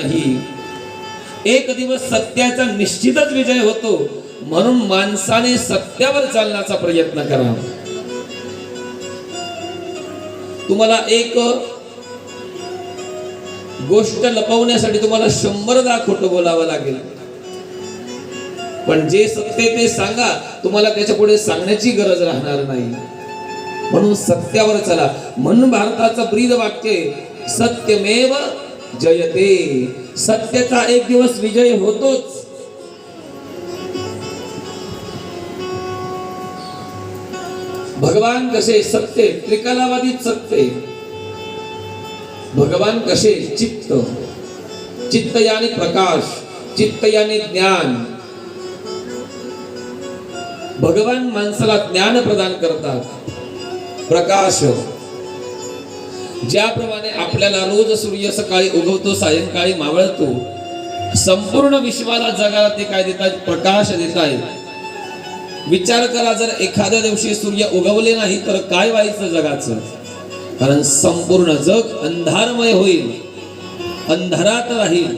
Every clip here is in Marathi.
नाही. एक दिवस सत्याचा निश्चितच विजय होतो. म्हणून माणसाने सत्यावर चालण्याचा प्रयत्न करा. तुम्हाला एक गोष्ट लपवण्यासाठी तुम्हाला 100दा खोटं बोलावं लागेल, पण जे सत्य ते सांगा, तुम्हाला त्याच्या पुढे सांगण्याची गरज राहणार नाही. म्हणून सत्यावर चला. म्हणून भारताचं ब्रीद वाक्य आहे, सत्यमेव जयते. सत्याचा एक दिवस विजय होतोच. भगवान कसे सत्य, त्रिकालावादी सत्य. भगवान कसे चित्त, चित्त यानी प्रकाश, चित्त यानी ज्ञान. भगवान माणसाला ज्ञान प्रदान करतात, प्रकाश. ज्याप्रमाणे आपल्याला रोज सूर्य सकाळी उगवतो, सायंकाळी मावळतो, संपूर्ण विश्वाला जगाला ते काय देतात? प्रकाश देत आहेत. विचार करा, जर एखाद्या दिवशी सूर्य उगवले नाही तर काय व्हायचं जगाचं? कारण संपूर्ण जग अंधारमय होईल, अंधारात राहील.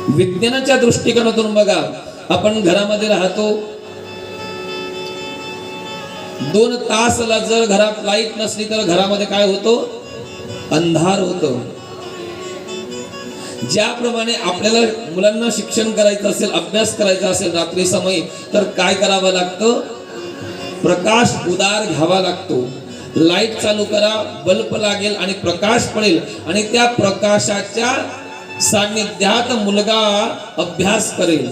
विज्ञानाच्या दृष्टिकोनातून बघा, आपण घरामध्ये राहतो, 2 तासला जर घरात लाईट नसली तर घरामध्ये काय होतो? अंधार होतो. ज्याप्रमाणे आपल्याला मुलांना शिक्षण करायचं असेल, अभ्यास करायचा असेल रात्री समय, तर काय करावं लागतं? प्रकाश उदार घ्यावा लागतो. लाईट चालू करा, बल्ब लागेल आणि प्रकाश पडेल, आणि त्या प्रकाशाच्या सान्निध्यात मुलगा अभ्यास करेल.